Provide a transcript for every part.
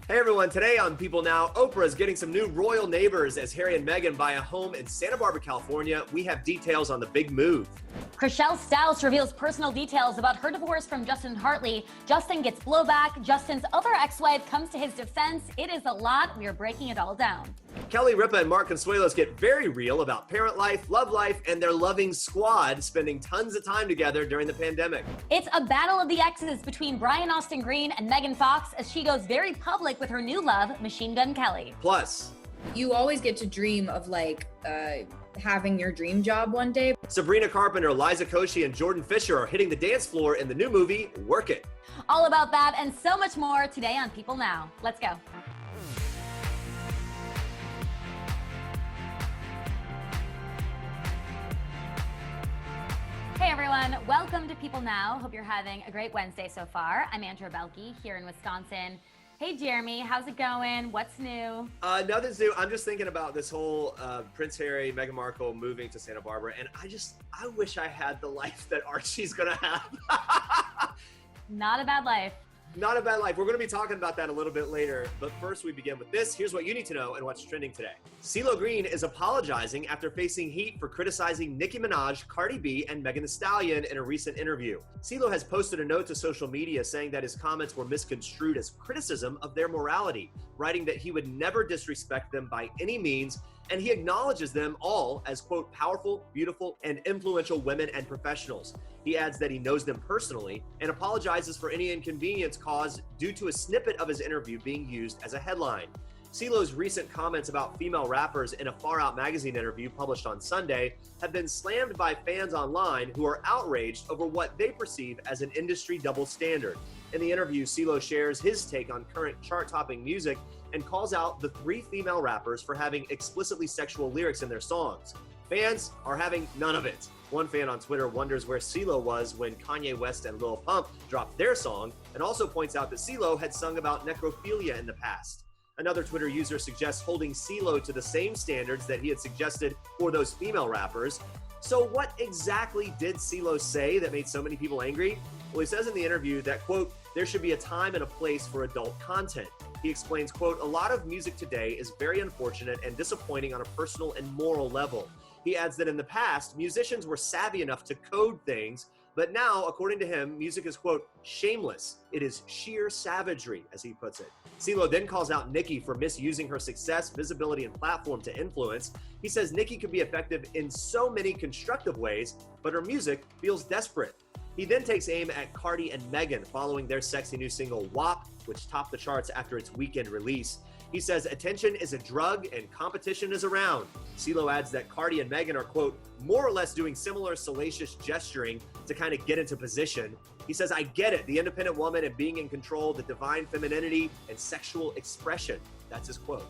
Hey everyone, today on People Now, Oprah is getting some new royal neighbors as Harry and Meghan buy a home in Santa Barbara, California. We have details on the big move. Chrishell Stause reveals personal details about her divorce from Justin Hartley. Justin gets blowback. Justin's other ex-wife comes to his defense. It is a lot. We are breaking it all down. Kelly Ripa and Mark Consuelos get very real about parent life, love life, and their loving squad spending tons of time together during the pandemic. It's a battle of the exes between Brian Austin Green and Megan Fox as she goes very public with her new love, Machine Gun Kelly. Plus, you always get to dream of having your dream job one day. Sabrina Carpenter, Liza Koshy, and Jordan Fisher are hitting the dance floor in the new movie, Work It. All about that and so much more today on People Now. Let's go. Hey everyone, welcome to People Now. Hope you're having a great Wednesday so far. I'm Andrea Boehlke here in Wisconsin. Hey Jeremy, how's it going? What's new? Nothing's new. I'm just thinking about this whole Prince Harry, Meghan Markle moving to Santa Barbara, and I wish I had the life that Archie's gonna have. Not a bad life. Not a bad life. We're going to be talking about that a little bit later, but first we begin with this. Here's what you need to know and what's trending today. CeeLo Green is apologizing after facing heat for criticizing Nicki Minaj, Cardi B, and Megan Thee Stallion in a recent interview. CeeLo has posted a note to social media saying that his comments were misconstrued as criticism of their morality, writing that he would never disrespect them by any means, and he acknowledges them all as, quote, powerful, beautiful, and influential women and professionals. He adds that he knows them personally and apologizes for any inconvenience caused due to a snippet of his interview being used as a headline. CeeLo's recent comments about female rappers in a Far Out magazine interview published on Sunday have been slammed by fans online who are outraged over what they perceive as an industry double standard. In the interview, CeeLo shares his take on current chart-topping music and calls out the 3 female rappers for having explicitly sexual lyrics in their songs. Fans are having none of it. One fan on Twitter wonders where CeeLo was when Kanye West and Lil Pump dropped their song, and also points out that CeeLo had sung about necrophilia in the past. Another Twitter user suggests holding CeeLo to the same standards that he had suggested for those female rappers. So what exactly did CeeLo say that made so many people angry? Well, he says in the interview that, quote, there should be a time and a place for adult content. He explains, quote, a lot of music today is very unfortunate and disappointing on a personal and moral level. He adds that in the past, musicians were savvy enough to code things, but now, according to him, music is, quote, shameless. It is sheer savagery, as he puts it. CeeLo then calls out Nicki for misusing her success, visibility, and platform to influence. He says Nicki could be effective in so many constructive ways, but her music feels desperate. He then takes aim at Cardi and Meghan following their sexy new single WAP, which topped the charts after its weekend release. He says attention is a drug and competition is around. CeeLo adds that Cardi and Meghan are, quote, more or less doing similar salacious gesturing to kind of get into position. He says, I get it, the independent woman and being in control, the divine femininity and sexual expression. That's his quote.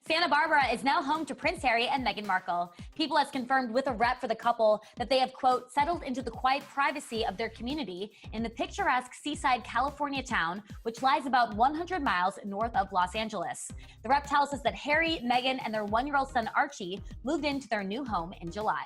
Santa Barbara is now home to Prince Harry and Meghan Markle. People has confirmed with a rep for the couple that they have, quote, settled into the quiet privacy of their community in the picturesque seaside California town, which lies about 100 miles north of Los Angeles. The rep tells us that Harry, Meghan, and their 1-year-old son Archie moved into their new home in July.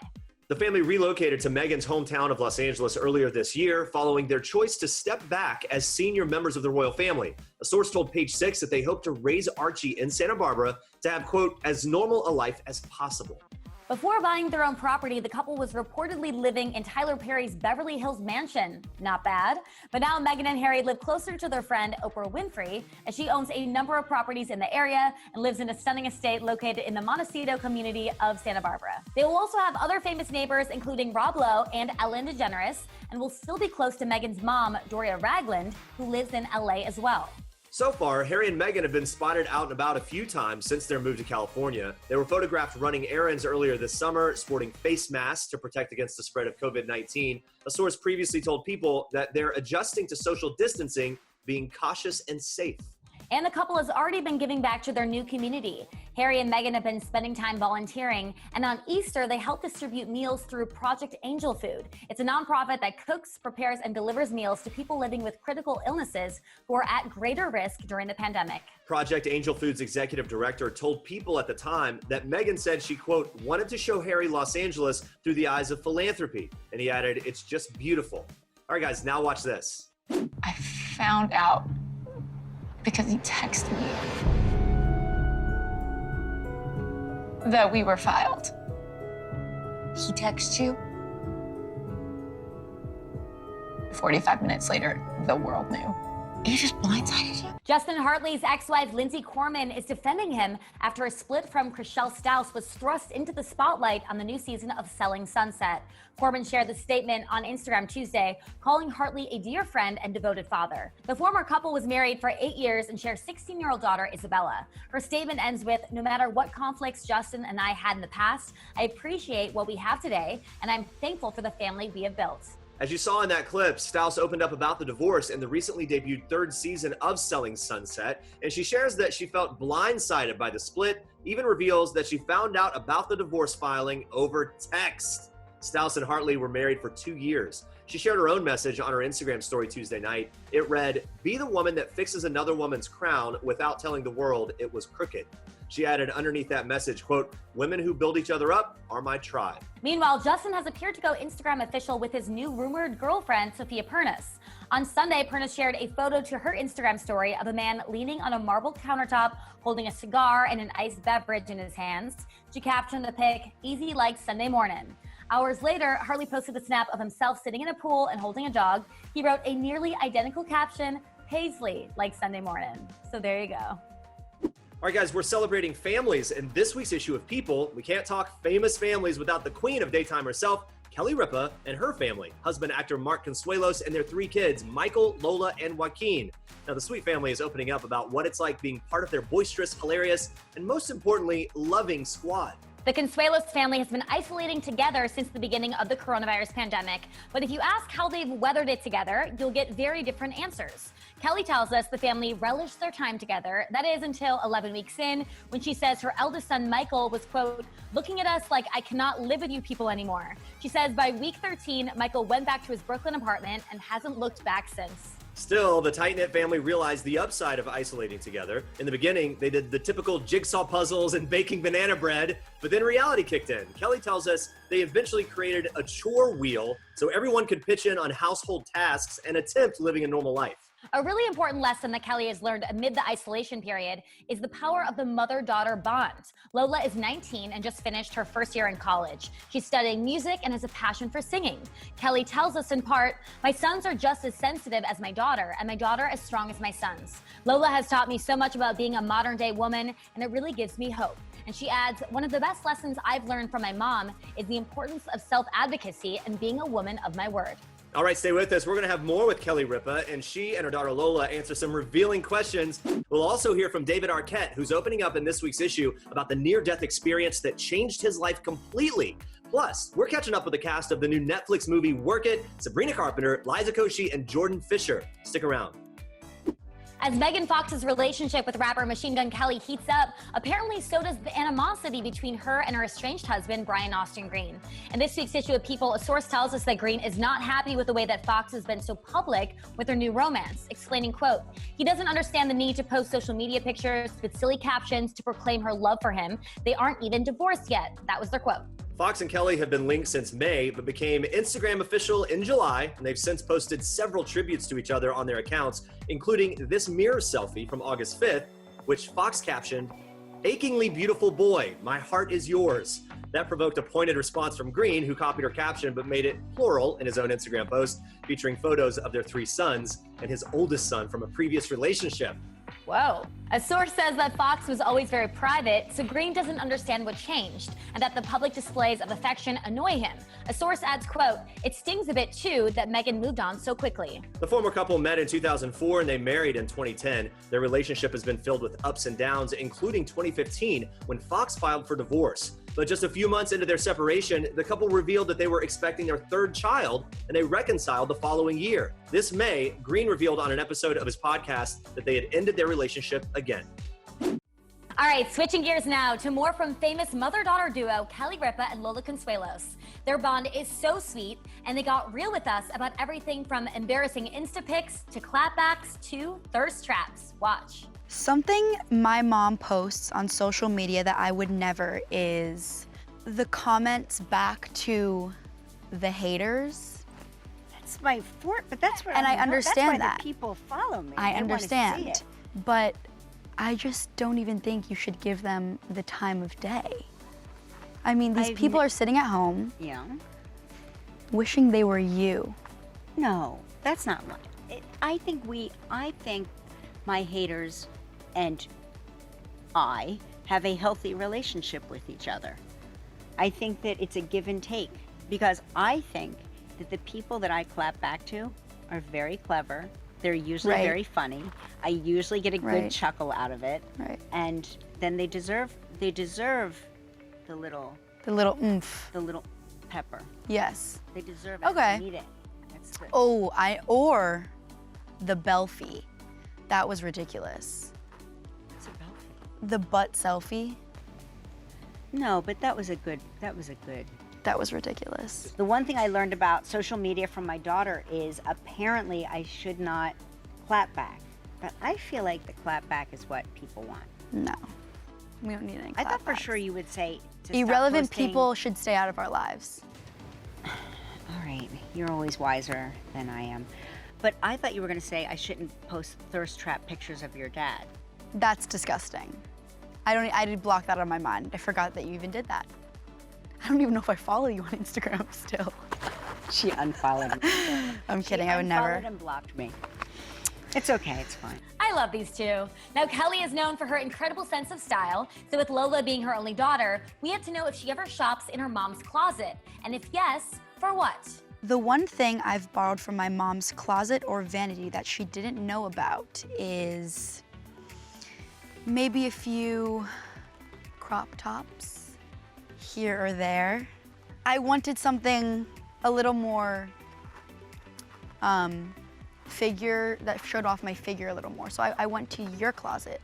The family relocated to Meghan's hometown of Los Angeles earlier this year following their choice to step back as senior members of the royal family. A source told Page 6 that they hope to raise Archie in Santa Barbara to have, quote, as normal a life as possible. Before buying their own property, the couple was reportedly living in Tyler Perry's Beverly Hills mansion. Not bad. But now Meghan and Harry live closer to their friend Oprah Winfrey, as she owns a number of properties in the area and lives in a stunning estate located in the Montecito community of Santa Barbara. They will also have other famous neighbors, including Rob Lowe and Ellen DeGeneres, and will still be close to Meghan's mom, Doria Ragland, who lives in LA as well. So far, Harry and Meghan have been spotted out and about a few times since their move to California. They were photographed running errands earlier this summer, sporting face masks to protect against the spread of COVID-19. A source previously told People that they're adjusting to social distancing, being cautious and safe. And the couple has already been giving back to their new community. Harry and Meghan have been spending time volunteering, and on Easter, they help distribute meals through Project Angel Food. It's a nonprofit that cooks, prepares, and delivers meals to people living with critical illnesses who are at greater risk during the pandemic. Project Angel Food's executive director told People at the time that Meghan said she, quote, wanted to show Harry Los Angeles through the eyes of philanthropy. And he added, it's just beautiful. All right, guys, now watch this. I found out Because he texted me that we were filed. He texted you? 45 minutes later, the world knew. You just blindsided you? Justin Hartley's ex-wife, Lindsay Corman, is defending him after a split from Chrishell Stause was thrust into the spotlight on the new season of Selling Sunset. Corman shared the statement on Instagram Tuesday, calling Hartley a dear friend and devoted father. The former couple was married for 8 years and shares 16-year-old daughter, Isabella. Her statement ends with, "No matter what conflicts Justin and I had in the past, I appreciate what we have today, and I'm thankful for the family we have built." As you saw in that clip, Stause opened up about the divorce in the recently debuted third season of Selling Sunset, and she shares that she felt blindsided by the split, even reveals that she found out about the divorce filing over text. Stause and Hartley were married for 2 years. She shared her own message on her Instagram story Tuesday night. It read, "Be the woman that fixes another woman's crown without telling the world it was crooked." She added underneath that message, quote, "Women who build each other up are my tribe." Meanwhile, Justin has appeared to go Instagram official with his new rumored girlfriend, Sophia Pernas. On Sunday, Pernas shared a photo to her Instagram story of a man leaning on a marble countertop, holding a cigar and an iced beverage in his hands. She captioned the pic, "Easy like Sunday morning." Hours later, Hartley posted a snap of himself sitting in a pool and holding a dog. He wrote a nearly identical caption, "Paisley like Sunday morning." So there you go. All right, guys, we're celebrating families. In this week's issue of People, we can't talk famous families without the queen of daytime herself, Kelly Ripa, and her family, husband actor Mark Consuelos and their 3 kids, Michael, Lola, and Joaquin. Now, the Sweet family is opening up about what it's like being part of their boisterous, hilarious, and most importantly, loving squad. The Consuelos family has been isolating together since the beginning of the coronavirus pandemic. But if you ask how they've weathered it together, you'll get very different answers. Kelly tells us the family relished their time together. That is until 11 weeks in, when she says her eldest son, Michael, was, quote, "looking at us like I cannot live with you people anymore." She says by week 13, Michael went back to his Brooklyn apartment and hasn't looked back since. Still, the tight-knit family realized the upside of isolating together. In the beginning, they did the typical jigsaw puzzles and baking banana bread, but then reality kicked in. Kelly tells us they eventually created a chore wheel so everyone could pitch in on household tasks and attempt living a normal life. A really important lesson that Kelly has learned amid the isolation period is the power of the mother-daughter bond. Lola is 19 and just finished her first year in college. She's studying music and has a passion for singing. Kelly tells us in part, "My sons are just as sensitive as my daughter, and my daughter as strong as my sons. Lola has taught me so much about being a modern-day woman, and it really gives me hope." And she adds, "One of the best lessons I've learned from my mom is the importance of self-advocacy and being a woman of my word." All right, stay with us. We're going to have more with Kelly Ripa, and she and her daughter Lola answer some revealing questions. We'll also hear from David Arquette, who's opening up in this week's issue about the near-death experience that changed his life completely. Plus, we're catching up with the cast of the new Netflix movie Work It, Sabrina Carpenter, Liza Koshy, and Jordan Fisher. Stick around. As Megan Fox's relationship with rapper Machine Gun Kelly heats up, apparently so does the animosity between her and her estranged husband, Brian Austin Green. In this week's issue of People, a source tells us that Green is not happy with the way that Fox has been so public with their new romance, explaining, quote, "He doesn't understand the need to post social media pictures with silly captions to proclaim her love for him. They aren't even divorced yet." That was their quote. Fox and Kelly have been linked since May, but became Instagram official in July, and they've since posted several tributes to each other on their accounts, including this mirror selfie from August 5th, which Fox captioned, "Achingly beautiful boy, my heart is yours." That provoked a pointed response from Green, who copied her caption but made it plural in his own Instagram post, featuring photos of their 3 sons and his oldest son from a previous relationship. Whoa. A source says that Fox was always very private, so Green doesn't understand what changed, and that the public displays of affection annoy him. A source adds, quote, "It stings a bit too that Meghan moved on so quickly." The former couple met in 2004 and they married in 2010. Their relationship has been filled with ups and downs, including 2015 when Fox filed for divorce. But just a few months into their separation, the couple revealed that they were expecting their 3rd child, and they reconciled the following year. This May, Green revealed on an episode of his podcast that they had ended their relationship again. All right, switching gears now to more from famous mother-daughter duo Kelly Ripa and Lola Consuelos. Their bond is so sweet, and they got real with us about everything from embarrassing Insta pics to clapbacks to thirst traps. Watch. Something my mom posts on social media that I would never is the comments back to the haters. That's my fort, but that's where and I understand that's why that. the people follow me. I They wanna see understand. it. but I just don't even think you should give them the time of day. I mean, these people are sitting at home. Yeah. Wishing they were you. No, that's not right. I think my haters and I have a healthy relationship with each other. I think that it's a give and take because I think that the people that I clap back to are very clever. They're usually very funny. I usually get a good chuckle out of it. Right. And then they deserve the little oomph. The little pepper. Yes. They deserve it. Okay. They need it. That's good. Or the Boehlke. That was ridiculous. What's a Boehlke? The butt selfie. No, but that was good. That was ridiculous. The one thing I learned about social media from my daughter is apparently I should not clap back. But I feel like the clap back is what people want. No. We don't need any clap I thought for backs. sure you would say to irrelevant stop posting. people should stay out of our lives. All right, you're always wiser than I am. But I thought you were going to say I shouldn't post thirst trap pictures of your dad. That's disgusting. I did block that on my mind. I forgot that you even did that. I don't even know if I follow you on Instagram still. She unfollowed me. I'm kidding, I would never. She unfollowed and blocked me. It's okay, it's fine. I love these two. Now, Kelly is known for her incredible sense of style, so with Lola being her only daughter, we had to know if she ever shops in her mom's closet, and if yes, for what? The one thing I've borrowed from my mom's closet or vanity that she didn't know about is maybe a few crop tops here or there. I wanted something a little more figure, that showed off my figure a little more. So I went to your closet.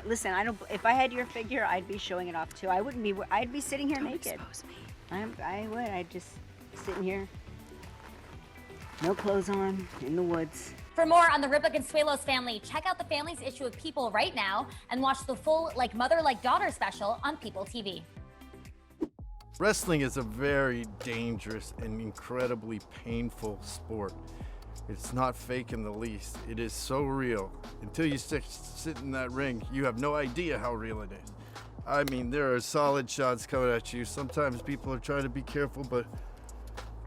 Listen, if I had your figure, I'd be showing it off too. I'd be sitting here naked. Expose me. I would, I'd just sitting here, no clothes on, in the woods. For more on the RIPA CONSUELOS family, check out the family's issue of People right now and watch the full Like Mother Like Daughter special on PeopleTV. Wrestling is a very dangerous and incredibly painful sport. It's not fake in the least. It is so real. Until you sit in that ring, you have no idea how real it is. I mean, there are solid shots coming at you. Sometimes people are trying to be careful, but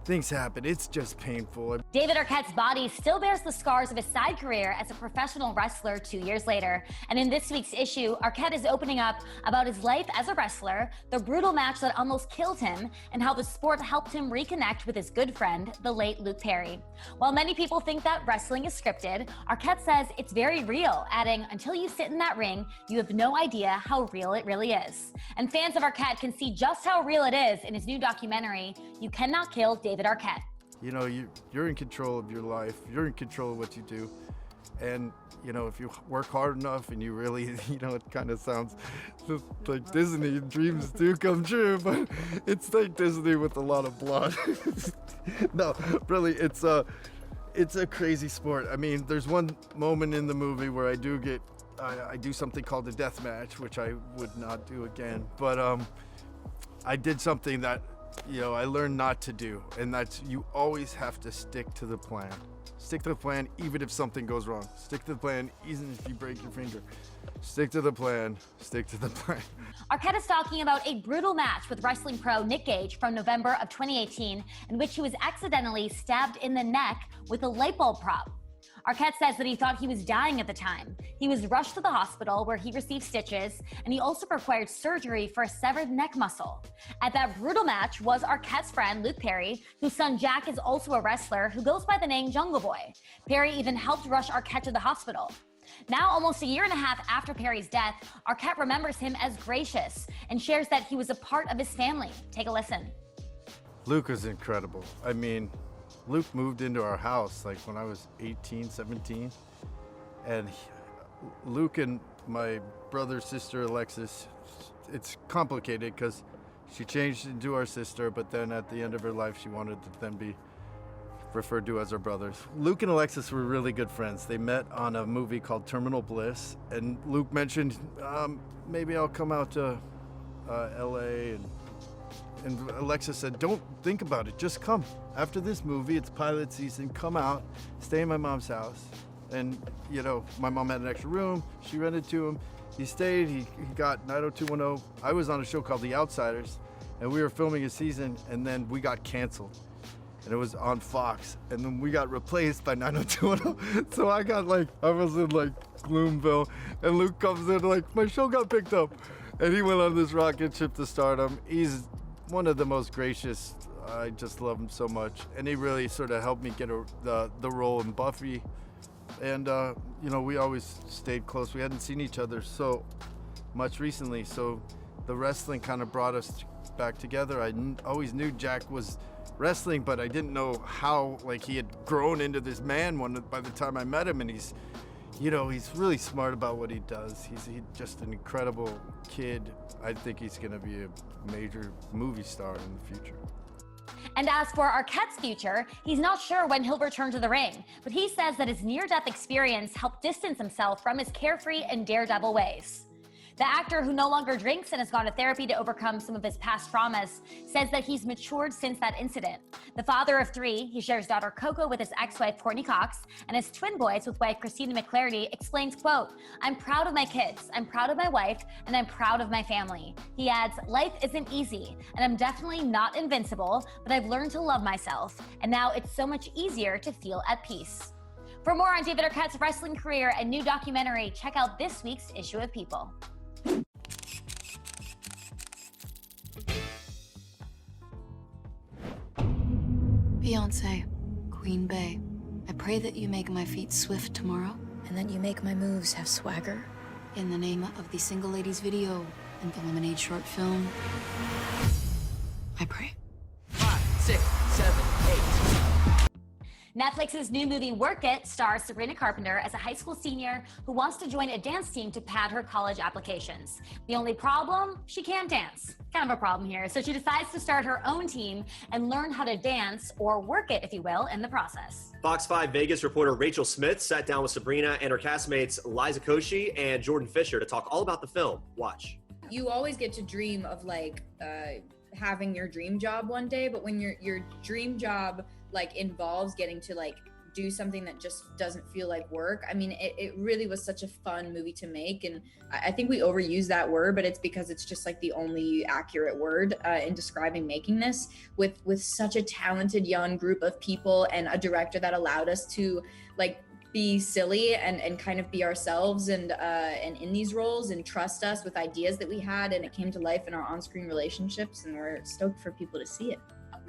things happen. It's just painful. David Arquette's body still bears the scars of his side career as a professional wrestler 2 years later. And in this week's issue, Arquette is opening up about his life as a wrestler, the brutal match that almost killed him, and how the sport helped him reconnect with his good friend, the late Luke Perry. While many people think that wrestling is scripted, Arquette says it's very real, adding, until you sit in that ring, you have no idea how real it really is. And fans of Arquette can see just how real it is in his new documentary, You Cannot Kill David Arquette. You know, you're in control of your life. You're in control of what you do. And, you know, if you work hard enough and you really, you know, it kind of sounds like Disney, dreams do come true, but it's like Disney with a lot of blood. No, really, it's a crazy sport. I mean, there's one moment in the movie where I do something called a death match, which I would not do again. But I did something that, you know, I learned not to do, and that's you always have to stick to the plan. Stick to the plan even if something goes wrong. Stick to the plan even if you break your finger. Stick to the plan. Stick to the plan. Arquette is talking about a brutal match with wrestling pro Nick Gage from November of 2018, in which he was accidentally stabbed in the neck with a light bulb prop. Arquette says that he thought he was dying at the time. He was rushed to the hospital where he received stitches, and he also required surgery for a severed neck muscle. At that brutal match was Arquette's friend, Luke Perry, whose son Jack is also a wrestler who goes by the name Jungle Boy. Perry even helped rush Arquette to the hospital. Now, almost a year and a half after Perry's death, Arquette remembers him as gracious and shares that he was a part of his family. Take a listen. Luke was incredible. I mean, Luke moved into our house like when I was 18, 17. And Luke and my brother, sister, Alexis, it's complicated because she changed into our sister, but then at the end of her life, she wanted to then be referred to as her brothers. Luke and Alexis were really good friends. They met on a movie called Terminal Bliss, and Luke mentioned, maybe I'll come out to LA, and Alexis said, don't think about it, just come. After this movie, it's pilot season, come out, stay in my mom's house, And, you know, my mom had an extra room. She rented to him. He stayed. He got 90210. I was on a show called The Outsiders, and we were filming a season, and then we got canceled. And it was on Fox, and then we got replaced by 90210. So I was in like Gloomville, and Luke comes in like, my show got picked up. And he went on this rocket ship to stardom. He's one of the most gracious. I just love him so much. And he really sort of helped me get the role in Buffy. And, you know, we always stayed close. We hadn't seen each other so much recently, so the wrestling kind of brought us back together. I always knew Jack was wrestling, but I didn't know how, like, he had grown into this man by the time I met him. And he's, you know, he's really smart about what he does. He's just an incredible kid. I think he's gonna be a major movie star in the future. And as for Arquette's future, he's not sure when he'll return to the ring, but he says that his near-death experience helped distance himself from his carefree and daredevil ways. The actor, who no longer drinks and has gone to therapy to overcome some of his past traumas, says that he's matured since that incident. The father of 3, he shares daughter Coco with his ex-wife Courtney Cox, and his twin boys with wife Christina McClarty, explains, quote, "I'm proud of my kids, I'm proud of my wife, and I'm proud of my family." He adds, "Life isn't easy, and I'm definitely not invincible, but I've learned to love myself, and now it's so much easier to feel at peace." For more on David Arquette's wrestling career and new documentary, check out this week's issue of People. Beyonce, Queen Bey, I pray that you make my feet swift tomorrow, and that you make my moves have swagger. In the name of the Single Ladies video and the Lemonade short film, I pray. 5, 6, 7, 8. Netflix's new movie Work It stars Sabrina Carpenter as a high school senior who wants to join a dance team to pad her college applications. The only problem? She can't dance. Kind of a problem here. So she decides to start her own team and learn how to dance, or work it, if you will, in the process. Fox 5 Vegas reporter Rachel Smith sat down with Sabrina and her castmates Liza Koshy and Jordan Fisher to talk all about the film. Watch. You always get to dream of like having your dream job one day, but when your dream job like involves getting to like do something that just doesn't feel like work. I mean, it really was such a fun movie to make, and I think we overuse that word, but it's because it's just like the only accurate word in describing making this with such a talented young group of people and a director that allowed us to like be silly and kind of be ourselves and in these roles and trust us with ideas that we had, and it came to life in our on-screen relationships, and we're stoked for people to see it.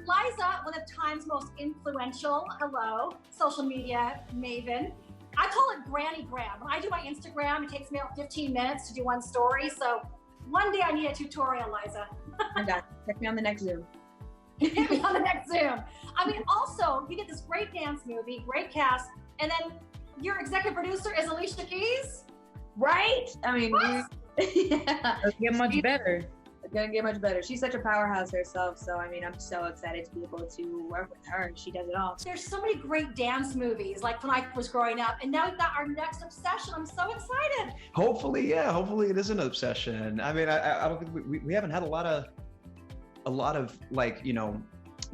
Liza, one of Time's most influential, social media maven. I call it Granny Gram. When I do my Instagram, it takes me about 15 minutes to do one story. So one day I need a tutorial, Liza. I'm done. Check me on the next Zoom. Hit me on the next Zoom. I mean, also, you get this great dance movie, great cast, and then your executive producer is Alicia Keys. Right? I mean, yeah. It's get much better. It's gonna get much better. She's such a powerhouse herself, so I mean, I'm so excited to be able to work with her. She does it all. There's so many great dance movies, like when I was growing up, and now we've got our next obsession. I'm so excited. Hopefully, yeah. Hopefully, it is an obsession. I mean, I don't think we haven't had a lot of like, you know,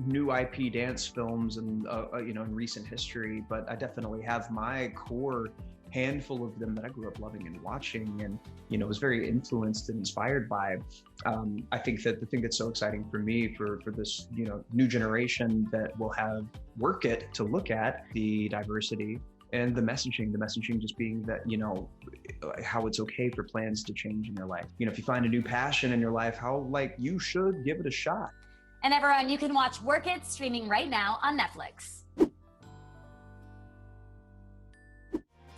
new IP dance films and you know, in recent history, but I definitely have my core handful of them that I grew up loving and watching, and you know, was very influenced and inspired by. I think that the thing that's so exciting for me for this, you know, new generation that will have Work It to look at, the diversity and the messaging just being that, you know, how it's okay for plans to change in your life. You know, if you find a new passion in your life, how like you should give it a shot. And everyone, you can watch Work It streaming right now on Netflix.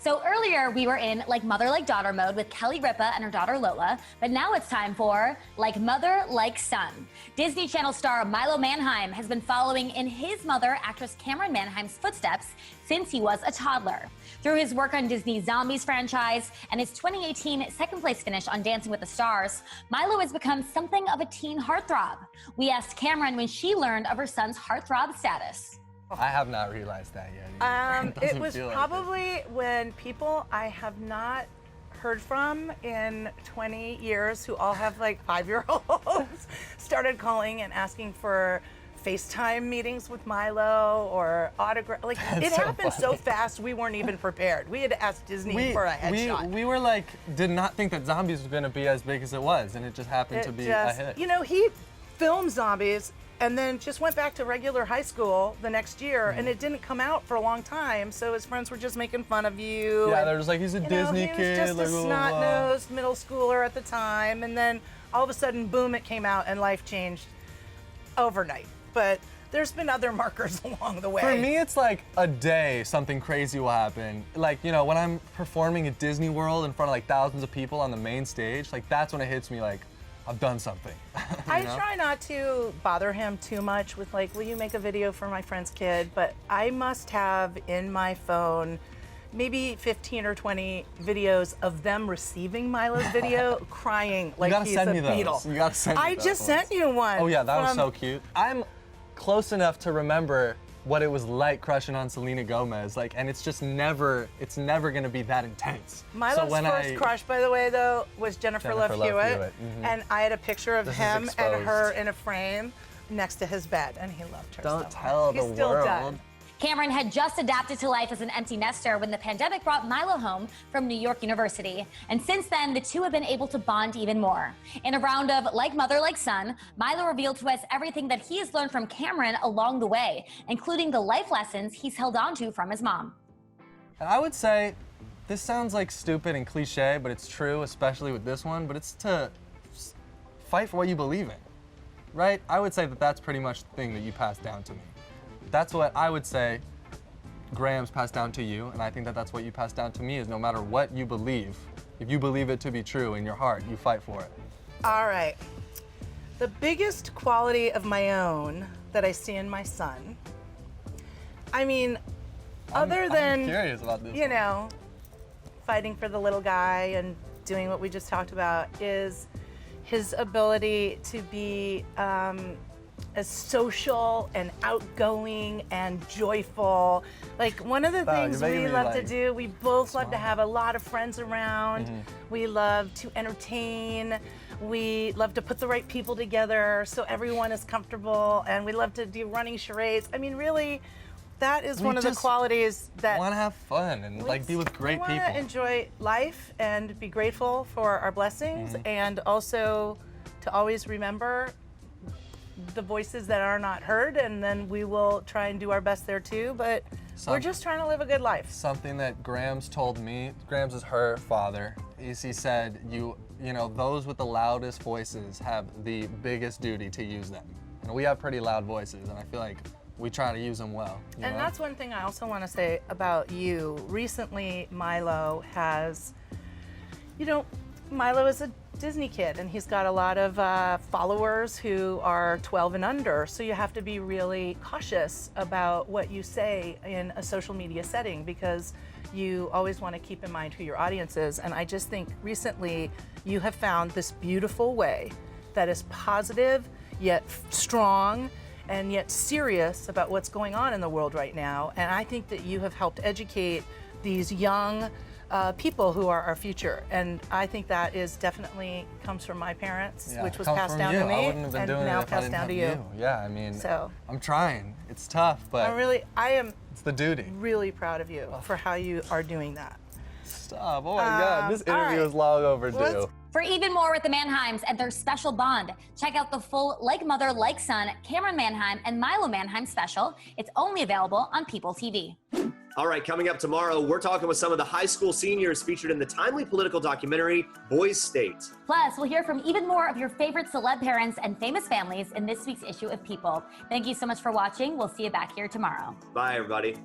So earlier we were in like mother like daughter mode with Kelly Ripa and her daughter Lola, but now it's time for like mother like son. Disney Channel star Milo Manheim has been following in his mother, actress CAMRYN Manheim's footsteps since he was a toddler. Through his work on Disney's Zombies franchise and his 2018 second place finish on Dancing with the Stars, Milo has become something of a teen heartthrob. We asked CAMRYN when she learned of her son's heartthrob status. I have not realized that yet. It was probably when people I have not heard from in 20 years, who all have like 5-year-olds, started calling and asking for FaceTime meetings with Milo or autograph. Like, it happened so fast, we weren't even prepared. We had to ask Disney for a headshot. We were like, did not think that Zombies was going to be as big as it was, and it just happened to be a hit. You know, he filmed Zombies and then just went back to regular high school the next year, and it didn't come out for a long time, so his friends were just making fun of you. Yeah, they're just like, he's a Disney kid. He was just a snot-nosed middle schooler at the time, and then all of a sudden, boom, it came out, and life changed overnight. But there's been other markers along the way. For me, it's like a day something crazy will happen. Like, you know, when I'm performing at Disney World in front of like thousands of people on the main stage, like that's when it hits me like, I've done something. I try not to bother him too much with like, will you make a video for my friend's kid? But I must have in my phone maybe 15 or 20 videos of them receiving Milo's video, crying like he's a beetle. You gotta send me I just sent you one. Oh yeah, that was so cute. I'm close enough to remember what it was like crushing on Selena Gomez, like, and it's just never, it's never gonna be that intense. Milo's first crush, by the way, though, was Jennifer Love Hewitt, and I had a picture of him and her in a frame next to his bed, and he loved her. Don't tell the world. CAMRYN had just adapted to life as an empty nester when the pandemic brought Milo home from New York University. And since then, the two have been able to bond even more. In a round of like mother, like son, Milo revealed to us everything that he has learned from CAMRYN along the way, including the life lessons he's held on to from his mom. And I would say, this sounds like stupid and cliche, but it's true, especially with this one, but it's to fight for what you believe in, right? I would say that that's pretty much the thing that you passed down to me. That's what I would say Graham's passed down to you, and I think that that's what you passed down to me, is no matter what you believe, if you believe it to be true in your heart, you fight for it. All right. The biggest quality of my own that I see in my son, I mean, other than, I'm curious about this you know, fighting for the little guy and doing what we just talked about, is his ability to be as social and outgoing and joyful. Like, one of the things we love to do, we both love to have a lot of friends around. We love to entertain. We love to put the right people together so everyone is comfortable, and we love to do running charades. I mean, really, that is one of the qualities that we want to have fun and like be with great people. We want to enjoy life and be grateful for our blessings, and also to always remember the voices that are not heard, and then we will try and do our best there too, but we're just trying to live a good life. Something that Graham's told me, Graham's is her father, is he said, you know, those with the loudest voices have the biggest duty to use them. And we have pretty loud voices, and I feel like we try to use them well. And that's one thing I also want to say about you. Recently, Milo has, you know, Milo is a Disney kid, and he's got a lot of followers who are 12 and under, so you have to be really cautious about what you say in a social media setting, because you always want to keep in mind who your audience is. And I just think recently you have found this beautiful way that is positive, yet strong, and yet serious about what's going on in the world right now. And I think that you have helped educate these young people who are our future, and I think that is definitely comes from my parents, which was passed down to me, and now passed down to you. Yeah, I mean, so I'm trying. It's tough, but I am. It's the duty. Really proud of you for how you are doing that. Stop! Oh my God, this interview is long overdue. For even more with the Manheims and their special bond, check out the full Like Mother, Like Son, CAMRYN Manheim and Milo Manheim special. It's only available on PeopleTV. All right, coming up tomorrow, we're talking with some of the high school seniors featured in the timely political documentary, Boys State. Plus, we'll hear from even more of your favorite celeb parents and famous families in this week's issue of People. Thank you so much for watching. We'll see you back here tomorrow. Bye, everybody.